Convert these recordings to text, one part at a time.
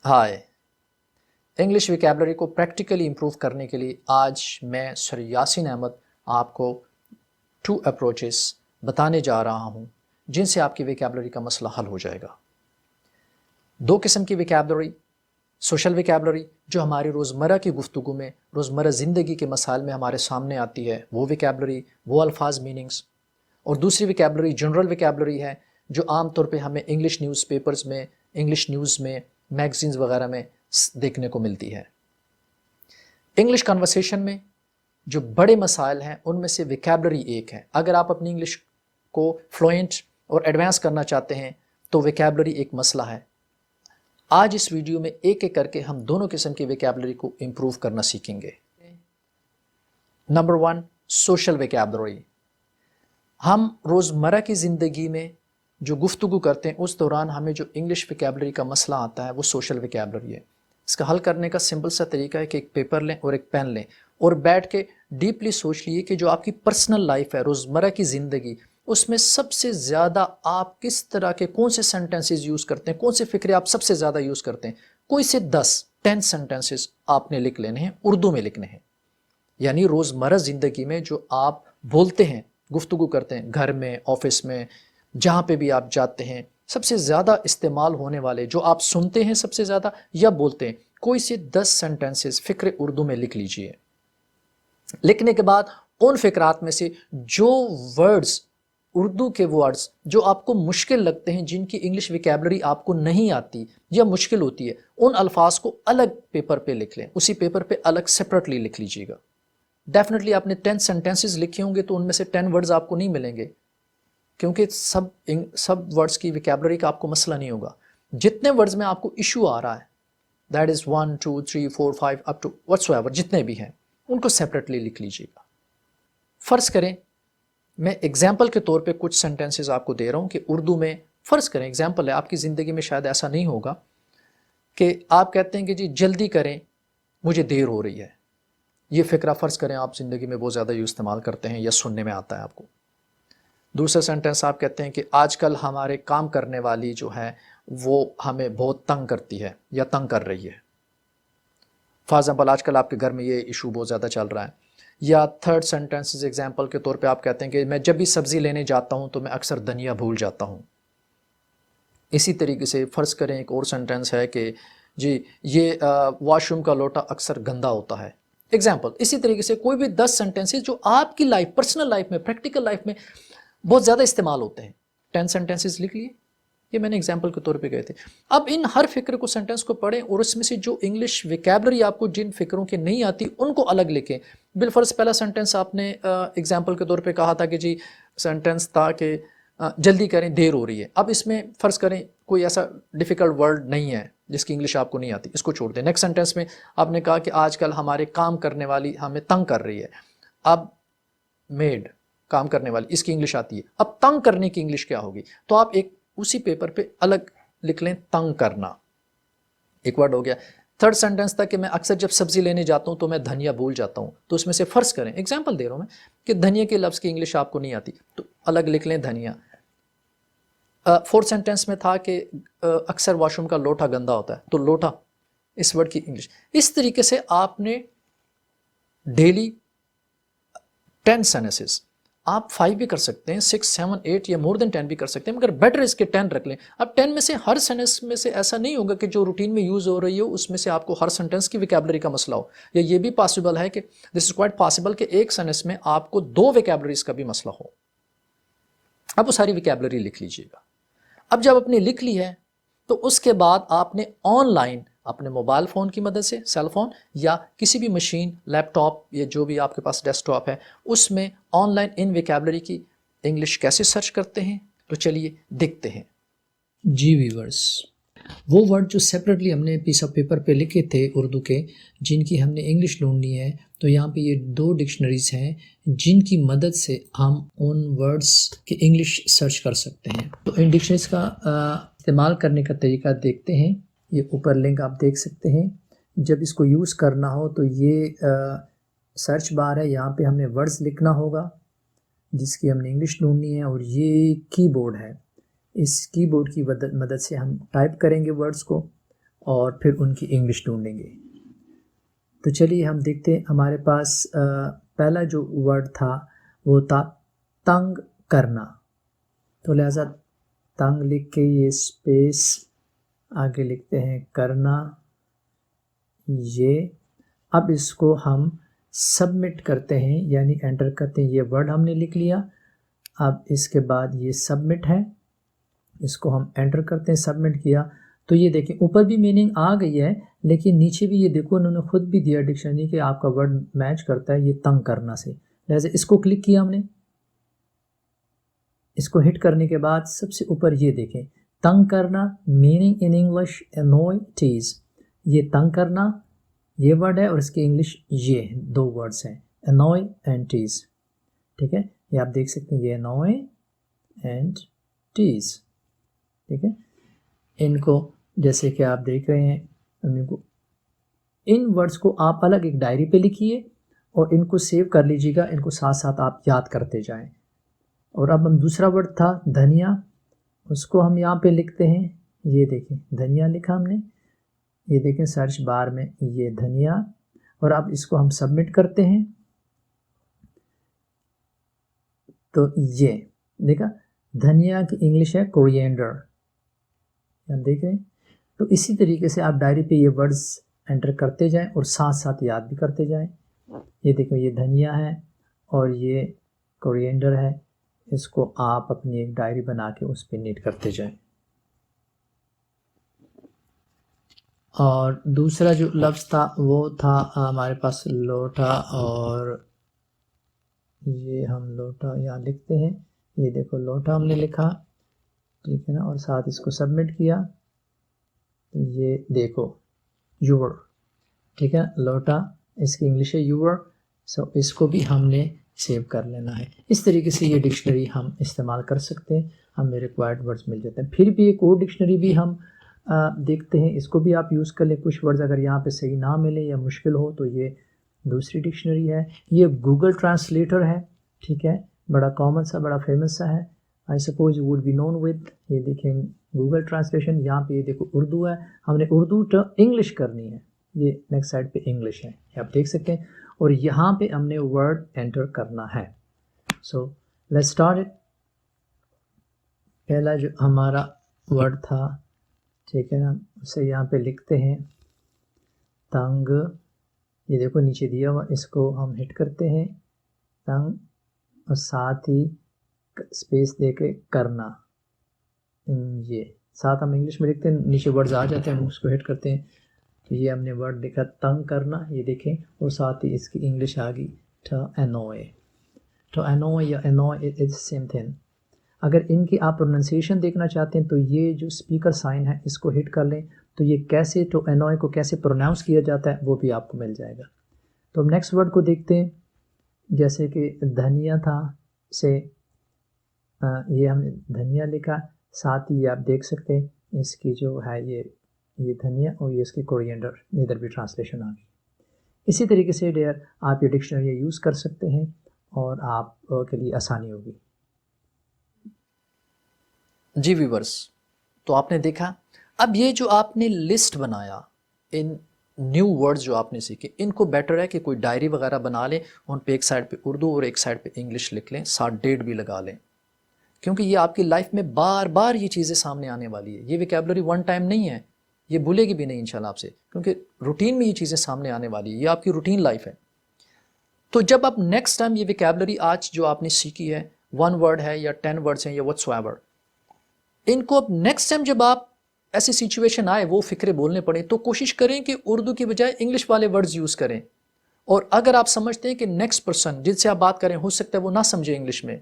हाय। English vocabulary को practically improve करने के लिए आज मैं सर यासीन अहमद आपको 2 अप्रोचेस बताने जा रहा हूँ जिनसे आपकी विकेबलरी का मसला हल हो जाएगा। 2 किस्म की विकेबलरी, सोशल विकेबलरी जो हमारी रोज़मर्रा की गुफ्तगू में, रोज़मर्रा ज़िंदगी के मसाइल में हमारे सामने आती है, वो विकेबलरी, वो अल्फाज मीनिंग्स। और दूसरी विकेबलरी जनरल विकेबलरी है जो आम तौर पे हमें इंग्लिश न्यूज़पेपर्स में, इंग्लिश न्यूज़ में, मैगज़ीन्स वगैरह में देखने को मिलती है। इंग्लिश कन्वर्सेशन में जो बड़े मसाइल हैं उनमें से विकेबलरी एक है। अगर आप अपनी इंग्लिश को फ्लुएंट और एडवांस करना चाहते हैं तो विकेबलरी एक मसला है। आज इस वीडियो में एक एक करके हम दोनों किस्म की विकेबलरी को इम्प्रूव करना सीखेंगे। Number 1, social vocabulary. हम रोज़मर्रा की ज़िंदगी में जो गुफ्तगू करते हैं उस दौरान हमें जो इंग्लिश विकेबलरी का मसला आता है वो सोशल विकेबलरी है। इसका हल करने का सिंपल सा तरीका है कि एक पेपर लें और एक पेन लें और बैठ के डीपली सोच लिए कि जो आपकी पर्सनल लाइफ है, रोज़मर्रा की ज़िंदगी, उसमें सबसे ज़्यादा आप किस तरह के कौन से सेंटेंसेस यूज़ करते हैं, कौन से फ़िक्रे आप सबसे ज़्यादा यूज़ करते हैं। कोई से 10 सेंटेंसेस आपने लिख लेने हैं, उर्दू में लिखने हैं। यानी रोज़मर्रा ज़िंदगी में जो आप बोलते हैं, गुफ्तगू करते हैं, घर में, ऑफिस में, जहाँ पे भी आप जाते हैं, सबसे ज़्यादा इस्तेमाल होने वाले जो आप सुनते हैं सबसे ज़्यादा या बोलते हैं, कोई से 10 सेंटेंसेस फ़िक्रे उर्दू में लिख लीजिए। लिखने के बाद उन फ़िक्रात में से जो वर्ड्स, उर्दू के वर्ड्स जो आपको मुश्किल लगते हैं, जिनकी इंग्लिश विकेबलरी आपको नहीं आती या मुश्किल होती है, उन अल्फाज को अलग पेपर पे लिख लें। उसी पेपर पे अलग सेपरेटली लिख लीजिएगा। डेफिनेटली आपने 10 सेंटेंसेस लिखे होंगे तो उनमें से 10 वर्ड्स आपको नहीं मिलेंगे, क्योंकि सब वर्ड्स की विकेबलरी का आपको मसला नहीं होगा। जितने वर्ड्स में आपको इशू आ रहा है, that is 1 2 3 4 5 up to whatsoever, जितने भी हैं उनको सेपरेटली लिख लीजिएगा। फ़र्ज़ करें मैं एग्जाम्पल के तौर पे कुछ सेंटेंसेस आपको दे रहा हूँ कि उर्दू में, फ़र्ज़ करें एग्जाम्पल है, आपकी ज़िंदगी में शायद ऐसा नहीं होगा कि आप कहते हैं कि जी जल्दी करें मुझे देर हो रही है। ये फ़िक्रा फ़र्ज़ करें आप ज़िंदगी में बहुत ज़्यादा यूँ इस्तेमाल करते हैं या सुनने में आता है आपको। दूसरा सेंटेंस आप कहते हैं कि आजकल हमारे काम करने वाली जो है वो हमें बहुत तंग करती है या तंग कर रही है। फॉर एग्जाम्पल आजकल आपके घर में ये इशू बहुत ज़्यादा चल रहा है। या थर्ड सेंटेंस एग्जाम्पल के तौर पे आप कहते हैं कि मैं जब भी सब्ज़ी लेने जाता हूँ तो मैं अक्सर धनिया भूल जाता हूँ। इसी तरीके से फ़र्ज़ करें एक और सेंटेंस है कि जी ये वॉशरूम का लोटा अक्सर गंदा होता है। एग्जाम्पल इसी तरीके से कोई भी 10 सेंटेंसेस जो आपकी लाइफ, पर्सनल लाइफ में, प्रैक्टिकल लाइफ में बहुत ज़्यादा इस्तेमाल होते हैं। 10 सेंटेंसेस लिख लिए, ये मैंने एग्जाम्पल के तौर पे गए थे। अब इन हर फिक्र को, सेंटेंस को पढ़ें और उसमें से जो इंग्लिश विकेबलरी आपको जिन फिक्रों की नहीं आती उनको अलग लिखें। बिलफर्ज पहला सेंटेंस आपने एग्जाम्पल के तौर पे कहा था कि जी सेंटेंस था कि जल्दी करें देर हो रही है। अब इसमें फ़र्ज़ करें कोई ऐसा डिफ़िकल्ट वर्ड नहीं है जिसकी इंग्लिश आपको नहीं आती, इसको छोड़ दें। नेक्स्ट सेंटेंस में आपने कहा कि आजकल हमारे काम करने वाली हमें तंग कर रही है। अब मेड, काम करने वाली, इसकी इंग्लिश आती है। अब तंग करने की इंग्लिश क्या होगी? तो आप एक उसी पेपर पे अलग लिख लें, तंग करना, एक वर्ड हो गया। थर्ड सेंटेंस था कि मैं अक्सर जब सब्जी लेने जाता हूं तो मैं धनिया भूल जाता हूं। तो उसमें से फ़र्ज़ करें, एग्जाम्पल दे रहा हूं मैं, कि धनिया के लफ्ज़ की इंग्लिश आपको नहीं आती तो अलग लिख लें धनिया। फोर्थ सेंटेंस में था कि अक्सर वॉशरूम का लोटा गंदा होता है, तो लोटा, इस वर्ड की इंग्लिश। इस तरीके से आपने डेली 10 सेंटेंसेस, आप 5 भी कर सकते हैं, 6 7 8 या मोर देन 10 भी कर सकते हैं, मगर बेटर इसके 10 रख लें। अब 10 में से हर सेंटेंस में से ऐसा नहीं होगा कि जो रूटीन में यूज़ हो रही हो उसमें से आपको हर सेंटेंस की विकेबलरी का मसला हो। या ये भी पॉसिबल है कि दिस इज़ क्वाइट पॉसिबल कि एक सेंटेंस में आपको 2 विकेबलरीज का भी मसला हो। अब वो सारी विकेबलरी लिख लीजिएगा। अब जब आपने लिख ली है तो उसके बाद आपने ऑनलाइन अपने मोबाइल फ़ोन की मदद से, सेल फ़ोन या किसी भी मशीन, लैपटॉप या जो भी आपके पास डेस्कटॉप है, उसमें ऑनलाइन इन विकेबलरी की इंग्लिश कैसे सर्च करते हैं, तो चलिए देखते हैं। जी व्यूवर्स, वो वर्ड जो सेपरेटली हमने पीस ऑफ पेपर पे लिखे थे उर्दू के, जिनकी हमने इंग्लिश ढूंढनी है, तो यहाँ पे ये 2 डिक्शनरीज़ हैं जिनकी मदद से हम उन वर्ड्स की इंग्लिश सर्च कर सकते हैं। तो इन डिक्शनरीज़ का इस्तेमाल करने का तरीका देखते हैं। ये ऊपर लिंक आप देख सकते हैं। जब इसको यूज़ करना हो तो ये सर्च बार है, यहाँ पे हमने वर्ड्स लिखना होगा जिसकी हमने इंग्लिश ढूंढनी है, और ये कीबोर्ड है। इस कीबोर्ड की मदद से हम टाइप करेंगे वर्ड्स को और फिर उनकी इंग्लिश ढूंढेंगे। तो चलिए हम देखते हैं, हमारे पास पहला जो वर्ड था वो था तंग करना। तो लिहाजा तंग लिख के ये स्पेस आगे लिखते हैं करना, ये। अब इसको हम सबमिट करते हैं, यानी एंटर करते हैं। ये वर्ड हमने लिख लिया। अब इसके बाद ये सबमिट है, इसको हम एंटर करते हैं, सबमिट किया। तो ये देखें ऊपर भी मीनिंग आ गई है, लेकिन नीचे भी ये देखो उन्होंने खुद भी दिया डिक्शनरी कि आपका वर्ड मैच करता है ये तंग करना से। लिहाजा इसको क्लिक किया हमने, इसको हिट करने के बाद सबसे ऊपर ये देखें तंग करना, meaning in English annoy tease. ये तंग करना ये वर्ड है और इसकी इंग्लिश ये दो वर्ड्स हैं, एनॉय एंड टीज। ठीक है, ये आप देख सकते हैं, ये एनॉय एंड टीज। ठीक है, इनको जैसे कि आप देख रहे हैं, इनको इन वर्ड्स को आप अलग एक डायरी पे लिखिए और इनको सेव कर लीजिएगा, इनको साथ साथ आप याद करते जाएं। और अब हम दूसरा वर्ड था धनिया, उसको हम यहाँ पे लिखते हैं। ये देखें धनिया लिखा हमने, ये देखें सर्च बार में ये धनिया। और अब इसको हम सबमिट करते हैं। तो ये देखा धनिया की इंग्लिश है कोरिएंडर, हम देख रहे हैं। तो इसी तरीके से आप डायरी पे ये वर्ड्स एंटर करते जाएं और साथ साथ याद भी करते जाएं। ये देखो ये धनिया है और ये कोरिएंडर है, इसको आप अपनी एक डायरी बना के उस पर नोट करते जाएं। और दूसरा जो लफ्ज़ था वो था हमारे पास लोटा, और ये हम लोटा यहाँ लिखते हैं। ये देखो लोटा हमने लिखा, ठीक है ना, और साथ इसको सबमिट किया। तो ये देखो यूवर, ठीक है, लोटा इसकी इंग्लिश है यूवर। सो इसको भी हमने सेव कर लेना है। इस तरीके से ये डिक्शनरी हम इस्तेमाल कर सकते हैं, हमें रिक्वायर्ड वर्ड्स मिल जाते हैं। फिर भी एक और डिक्शनरी भी हम देखते हैं, इसको भी आप यूज़ कर लें। कुछ वर्ड्स अगर यहाँ पे सही ना मिले या मुश्किल हो तो ये दूसरी डिक्शनरी है, ये गूगल ट्रांसलेटर है। ठीक है, बड़ा कॉमन सा, बड़ा फेमस सा है, I suppose you would be known with. ये देखें गूगल ट्रांसलेशन, यहाँ पे ये देखो उर्दू है, हमने उर्दू टू इंग्लिश करनी है। ये नेक्स्ट साइड पे इंग्लिश है, आप देख सकते हैं। और यहाँ पे हमने वर्ड एंटर करना है। So let's start it. पहला जो हमारा वर्ड था, ठीक है ना, उसे यहाँ पे लिखते हैं तंग। ये देखो नीचे दिया हुआ, इसको हम हिट करते हैं तंग, और साथ ही स्पेस दे के करना। ये साथ हम इंग्लिश में लिखते हैं, नीचे वर्ड्स आ जाते हैं, हम उसको हिट करते हैं। तो ये हमने वर्ड लिखा तंग करना, ये देखें, और साथ ही इसकी इंग्लिश आ गई टू एनॉय। टू एनॉय या एनॉय इज सेम थिंग। अगर इनकी आप प्रोनाउंसिएशन देखना चाहते हैं तो ये जो स्पीकर साइन है इसको हिट कर लें, तो ये कैसे टू एनॉय को कैसे प्रोनाउंस किया जाता है वो भी आपको मिल जाएगा। तो हम नेक्स्ट वर्ड को देखते हैं, जैसे कि धनिया था से ये हमने धनिया लिखा, साथ ही आप देख सकते हैं इसकी जो है ये धनिया और ये इसकी कोरिएंडर, इधर भी ट्रांसलेशन आ गई। इसी तरीके से डियर आप ये डिक्शनरी यूज़ कर सकते हैं और आप के लिए आसानी होगी। जी व्यूवर्स, तो आपने देखा, अब ये जो आपने लिस्ट बनाया, इन न्यू वर्ड्स जो आपने सीखे, इनको बेटर है कि कोई डायरी वगैरह बना लें, उन पे एक साइड पे उर्दू और एक साइड पे इंग्लिश लिख लें, साथ डेट भी लगा लें, क्योंकि ये आपकी लाइफ में बार बार ये चीज़ें सामने आने वाली है। ये वोकैबुलरी वन टाइम नहीं है, ये भूलेगी भी नहीं इंशाल्लाह आपसे, क्योंकि रूटीन में ये चीज़ें सामने आने वाली है, ये आपकी रूटीन लाइफ है। तो जब आप नेक्स्ट टाइम ये वोकैबुलरी आज जो आपने सीखी है, 1 वर्ड है या 10 वर्ड्स हैं या व्हाट्सएवर, इनको अब नेक्स्ट टाइम जब आप ऐसी सिचुएशन आए, वो फिक्रे बोलने पड़े, तो कोशिश करें कि उर्दू की बजाय इंग्लिश वाले वर्ड्स यूज़ करें। और अगर आप समझते हैं कि नेक्स्ट पर्सन जिनसे आप बात करें हो सकता है वो ना समझे इंग्लिश में,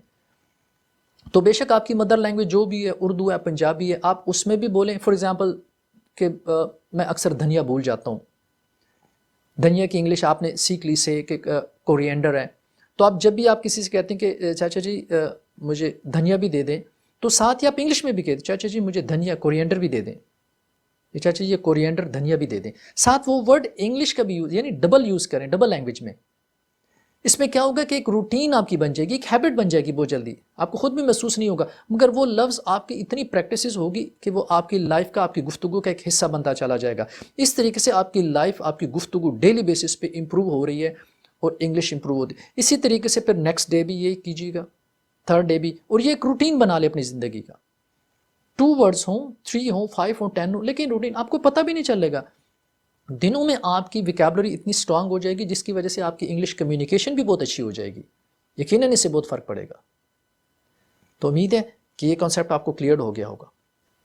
तो बेशक आपकी मदर लैंग्वेज जो भी है, उर्दू है, पंजाबी है, आप उसमें भी बोलें। फॉर एग्जांपल कि मैं अक्सर धनिया भूल जाता हूँ, धनिया की इंग्लिश आपने सीख ली से कि कोरिएंडर है, तो आप जब भी आप किसी से कहते हैं कि चाचा जी मुझे धनिया भी दे दें, तो साथ ही आप इंग्लिश में भी कहते चाचा जी मुझे धनिया कोरिएंडर भी दे दें, चाचा जी ये कोरिएंडर धनिया भी दे दें, साथ वो वर्ड इंग्लिश का भी यूज़, यानी डबल यूज़ करें, डबल लैंग्वेज में। इसमें क्या होगा कि एक रूटीन आपकी बन जाएगी, एक हैबिट बन जाएगी बहुत जल्दी, आपको खुद भी महसूस नहीं होगा, मगर वो लफ्ज़ आपकी इतनी प्रैक्टिस होगी कि वो आपकी लाइफ का, आपकी गुफ्तगू का एक हिस्सा बनता चला जाएगा। इस तरीके से आपकी लाइफ, आपकी गुफ्तगू डेली बेसिस पे इम्प्रूव हो रही है और इंग्लिश इंप्रूव होती है। इसी तरीके से फिर नेक्स्ट डे भी ये कीजिएगा, थर्ड डे भी, और ये एक रूटीन बना ले अपनी ज़िंदगी का। 2 वर्ड्स हों, 3 हों, 5 हों, 10 हों, लेकिन रूटीन, आपको पता भी नहीं चलेगा। दिनों में आपकी विकैबुलरी इतनी स्ट्रांग हो जाएगी जिसकी वजह से आपकी इंग्लिश कम्युनिकेशन भी बहुत अच्छी हो जाएगी। यकीनन इससे बहुत फ़र्क पड़ेगा। तो उम्मीद है कि ये कॉन्सेप्ट आपको क्लियर हो गया होगा।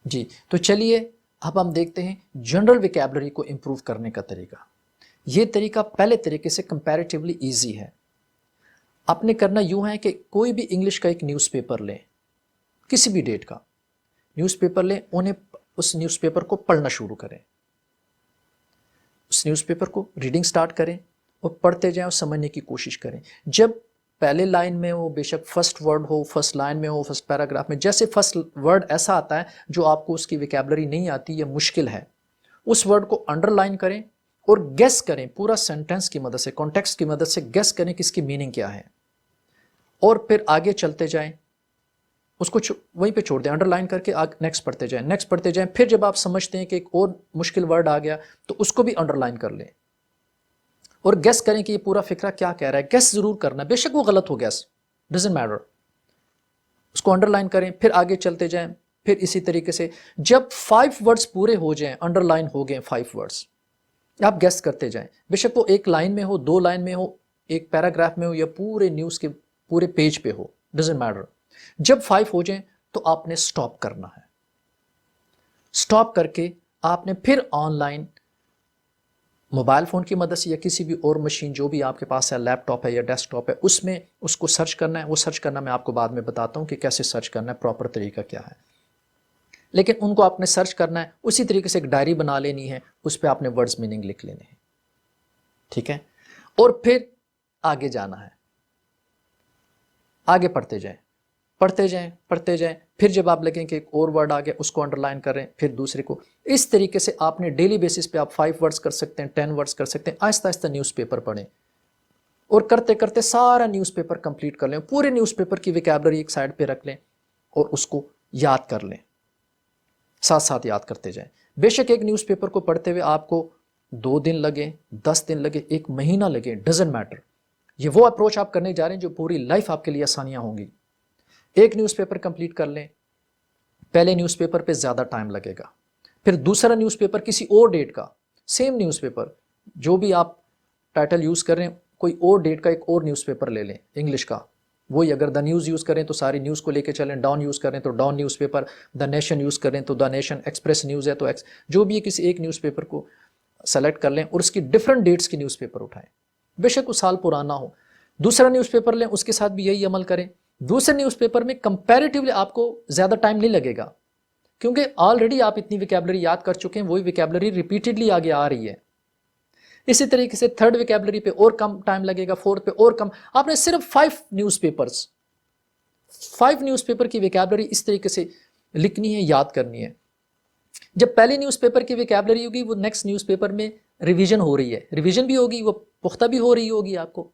जी, तो चलिए अब हम देखते हैं जनरल विकैबुलरी को इम्प्रूव करने का तरीका। ये तरीका पहले तरीके से कंपैरेटिवली ईजी है। आपने करना यूँ है कि कोई भी इंग्लिश का एक न्यूज़पेपर लें, किसी भी डेट का न्यूज़पेपर लें, उन्हें उस न्यूज़पेपर को पढ़ना शुरू करें। उस न्यूज़पेपर को रीडिंग स्टार्ट करें और पढ़ते जाएं और समझने की कोशिश करें। जब पहले लाइन में हो, बेशक फर्स्ट वर्ड हो, फर्स्ट लाइन में हो, फर्स्ट पैराग्राफ में, जैसे फर्स्ट वर्ड ऐसा आता है जो आपको उसकी विकैबुलरी नहीं आती या मुश्किल है, उस वर्ड को अंडरलाइन करें और गेस करें, पूरा सेंटेंस की मदद से, कॉन्टेक्स्ट की मदद से गेस करें कि इसकी मीनिंग क्या है, और फिर आगे चलते जाएं। उसको वहीं पे छोड़ दें, अंडरलाइन करके नेक्स्ट पढ़ते जाएं, नेक्स्ट पढ़ते जाएं। फिर जब आप समझते हैं कि एक और मुश्किल वर्ड आ गया तो उसको भी अंडरलाइन कर लें और गेस करें कि ये पूरा फिक्रा क्या कह रहा है। गेस जरूर करना, बेशक वो गलत हो, गेस डजंट मैटर, उसको अंडरलाइन करें, फिर आगे चलते जाएं। फिर इसी तरीके से जब 5 वर्ड्स पूरे हो जाएं, अंडरलाइन हो गए 5 वर्ड्स, आप गेस करते जाएं, बेशक वो एक लाइन में हो, 2 लाइन में हो, एक पैराग्राफ में हो, या पूरे न्यूज़ के पूरे पेज पे हो, डजंट मैटर। जब 5 हो जाएं तो आपने स्टॉप करना है। स्टॉप करके आपने फिर ऑनलाइन मोबाइल फ़ोन की मदद से या किसी भी और मशीन जो भी आपके पास है, लैपटॉप है या डेस्कटॉप है, उसमें उसको सर्च करना है। वो सर्च करना मैं आपको बाद में बताता हूँ कि कैसे सर्च करना है, प्रॉपर तरीका क्या है। लेकिन उनको आपने सर्च करना है, उसी तरीके से एक डायरी बना लेनी है, उस पर आपने वर्ड्स मीनिंग लिख लेने हैं, ठीक है। और फिर आगे जाना है, आगे पढ़ते जाएं, पढ़ते जाएं, पढ़ते जाएं। फिर जब आप लगें कि एक और वर्ड आ गया, उसको अंडरलाइन करें, फिर दूसरे को। इस तरीके से आपने डेली बेसिस पे आप 5 वर्ड्स कर सकते हैं, 10 वर्ड्स कर सकते हैं। आहिस्ता आहिस्ता न्यूज़पेपर पढ़ें और करते करते सारा न्यूज़पेपर कंप्लीट कर लें। पूरे न्यूज़पेपर की विकैबुलरी एक साइड पे रख लें और उसको याद कर लें, साथ साथ याद करते जाएं। बेशक एक न्यूज़पेपर को पढ़ते हुए आपको 2 दिन लगे, 10 दिन लगे, 1 महीना लगे, डजंट मैटर। ये वो अप्रोच आप करने जा रहे हैं जो पूरी लाइफ आपके लिए आसानियाँ होंगी। एक न्यूज़पेपर कंप्लीट कर लें, पहले न्यूज़पेपर पे ज़्यादा टाइम लगेगा, फिर दूसरा न्यूज़पेपर किसी और डेट का, सेम न्यूज़पेपर जो भी आप टाइटल यूज़ कर रहे हैं, कोई और डेट का एक और न्यूज़पेपर ले लें इंग्लिश का। वही अगर द न्यूज़ यूज़ करें तो सारी न्यूज़ को लेके चलें, डॉन यूज़ करें तो Dawn newspaper, the Nation use करें तो द नेशन, एक्सप्रेस न्यूज़ है तो जो भी किसी एक न्यूज़पेपर को सेलेक्ट कर लें और उसकी डिफरेंट डेट्स की न्यूज़पेपर उठाएं, बेशक वो साल पुराना हो। दूसरा न्यूज़पेपर लें, उसके साथ भी यही अमल करें। दूसरे न्यूज़पेपर में कंपैरेटिवली आपको ज़्यादा टाइम नहीं लगेगा, क्योंकि ऑलरेडी आप इतनी विकैबुलरी याद कर चुके हैं, वही विकैबुलरी रिपीटेडली आगे आ रही है। इसी तरीके से थर्ड विकैबुलरी पे और कम टाइम लगेगा, फोर्थ पे और कम। आपने सिर्फ 5 न्यूज़पेपर की विकैबुलरी इस तरीके से लिखनी है, याद करनी है। जब पहले न्यूज़पेपर की विकैबुलरी होगी, वो नेक्स्ट न्यूज़पेपर में रिवीजन हो रही है, रिवीजन भी होगी, वो पुख्ता भी हो रही होगी आपको,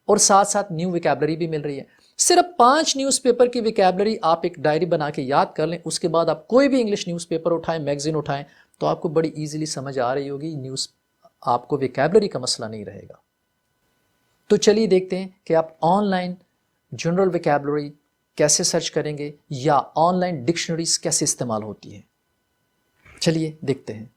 और साथ साथ न्यू विकैबुलरी भी मिल रही है। सिर्फ 5 न्यूज़पेपर की विकैबुलरी आप एक डायरी बना के याद कर लें, उसके बाद आप कोई भी इंग्लिश न्यूज़पेपर उठाएं, मैगजीन उठाएं, तो आपको बड़ी इजीली समझ आ रही होगी, न्यूज़ आपको विकैबुलरी का मसला नहीं रहेगा। तो चलिए देखते हैं कि आप ऑनलाइन जनरल विकैबुलरी कैसे सर्च करेंगे या ऑनलाइन डिक्शनरीज कैसे इस्तेमाल होती है। चलिए देखते हैं।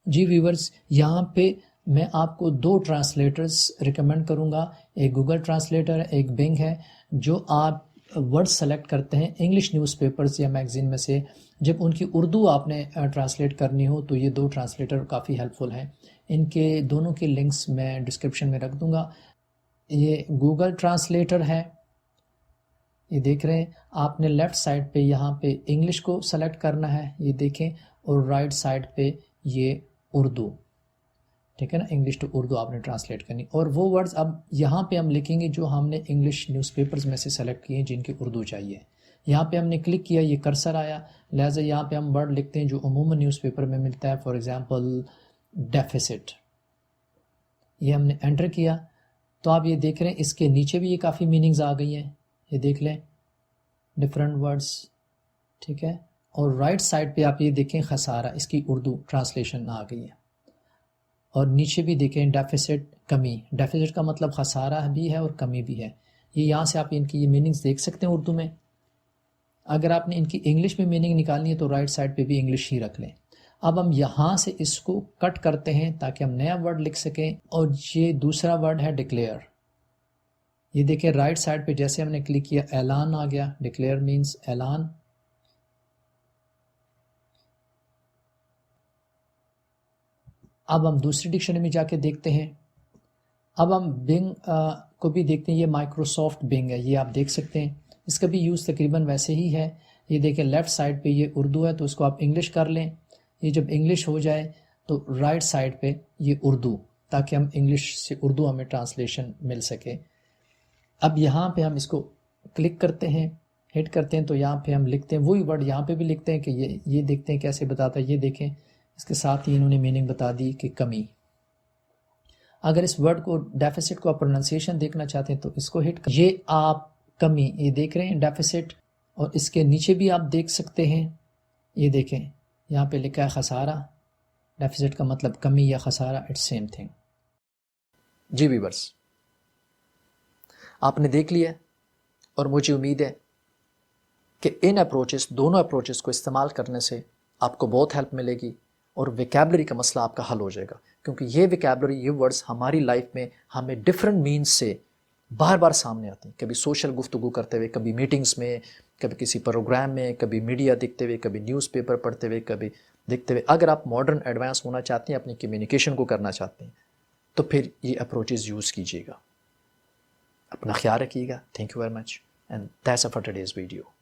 जी व्यूवर्स, यहाँ पे मैं आपको 2 ट्रांसलेटर्स रिकमेंड करूँगा। एक गूगल ट्रांसलेटर है, एक बिंग है। जो आप वर्ड सेलेक्ट करते हैं इंग्लिश न्यूज़पेपर्स या मैगज़ीन में से, जब उनकी उर्दू आपने ट्रांसलेट करनी हो तो ये 2 ट्रांसलेटर काफ़ी हेल्पफुल हैं। इनके दोनों के लिंक्स मैं डिस्क्रिप्शन में रख दूँगा। ये गूगल ट्रांसलेटर है, ये देख रहे हैं। आपने लेफ़्ट साइड पे यहाँ पे इंग्लिश को सेलेक्ट करना है, ये देखें, और राइट साइड पे ये उर्दू, ठीक है ना, इंग्लिश टू उर्दू आपने ट्रांसलेट करनी। और वो वर्ड्स अब यहाँ पे हम लिखेंगे जो हमने इंग्लिश न्यूज़पेपर्स में से सेलेक्ट किए हैं जिनकी उर्दू चाहिए। यहाँ पे हमने क्लिक किया, ये कर्सर आया, लिहाजा यहाँ पे हम वर्ड लिखते हैं जो अमूमन न्यूज़पेपर में मिलता है। फॉर एग्ज़ाम्पल डेफिसिट, ये हमने एंटर किया, तो आप ये देख रहे हैं इसके नीचे भी ये काफ़ी मीनिंग्स आ गई हैं, ये देख लें डिफरेंट वर्ड्स, ठीक है। और राइट साइड पे आप ये देखें खसारा, इसकी उर्दू ट्रांसलेशन आ गई है। और नीचे भी देखें डेफिसिट, कमी। डेफिसिट का मतलब खसारा भी है और कमी भी है। ये यहाँ से आप इनकी ये मीनिंग्स देख सकते हैं उर्दू में। अगर आपने इनकी इंग्लिश में मीनिंग निकालनी है तो राइट साइड पे भी इंग्लिश ही रख लें। अब हम यहाँ से इसको कट करते हैं ताकि हम नया वर्ड लिख सकें। और ये दूसरा वर्ड है डिक्लेयर। ये देखिए राइट साइड पे जैसे हमने क्लिक किया ऐलान आ गया। डिक्लेयर मीन्स ऐलान। अब हम दूसरी डिक्शनरी में जाके देखते हैं। अब हम बिंग को भी देखते हैं। ये माइक्रोसॉफ्ट बिंग है, ये आप देख सकते हैं। इसका भी यूज़ तकरीबन वैसे ही है। ये देखें लेफ़्ट साइड पे ये उर्दू है तो इसको आप इंग्लिश कर लें। ये जब इंग्लिश हो जाए तो राइट साइड पे ये उर्दू, ताकि हम इंग्लिश से उर्दू हमें ट्रांसलेशन मिल सके। अब यहाँ पे हम इसको क्लिक करते हैं, हिट करते हैं तो यहाँ पे हम लिखते हैं वही वर्ड, यहाँ पे भी लिखते हैं कि ये देखते हैं कैसे बताता है। ये देखें इसके साथ ही इन्होंने मीनिंग बता दी कि कमी। अगर इस वर्ड को डेफिसिट को आप प्रोनाउंसिएशन देखना चाहते हैं तो इसको हिट कर, ये आप कमी, ये देख रहे हैं डेफिसिट। और इसके नीचे भी आप देख सकते हैं, ये देखें यहाँ पे लिखा है खसारा। डेफिसिट का मतलब कमी या खसारा, इट्स सेम थिंग। जी व्यूअर्स, आपने देख लिया और मुझे उम्मीद है कि इन अप्रोचेस, दोनों अप्रोचेस को इस्तेमाल करने से आपको बहुत हेल्प मिलेगी और वोकैबुलरी का मसला आपका हल हो जाएगा। क्योंकि ये वोकैबुलरी, ये वर्ड्स हमारी लाइफ में हमें डिफरेंट मीन्स से बार बार सामने आती हैं। कभी सोशल गुफ्तगू करते हुए, कभी मीटिंग्स में, कभी किसी प्रोग्राम में, कभी मीडिया देखते हुए, कभी न्यूज़पेपर पढ़ते हुए, कभी देखते हुए। अगर आप मॉडर्न एडवांस होना चाहते हैं, अपनी कम्युनिकेशन को करना चाहते हैं, तो फिर ये अप्रोचेस यूज़ कीजिएगा। अपना ख्याल रखिएगा। Thank you very much and that's all for today's video.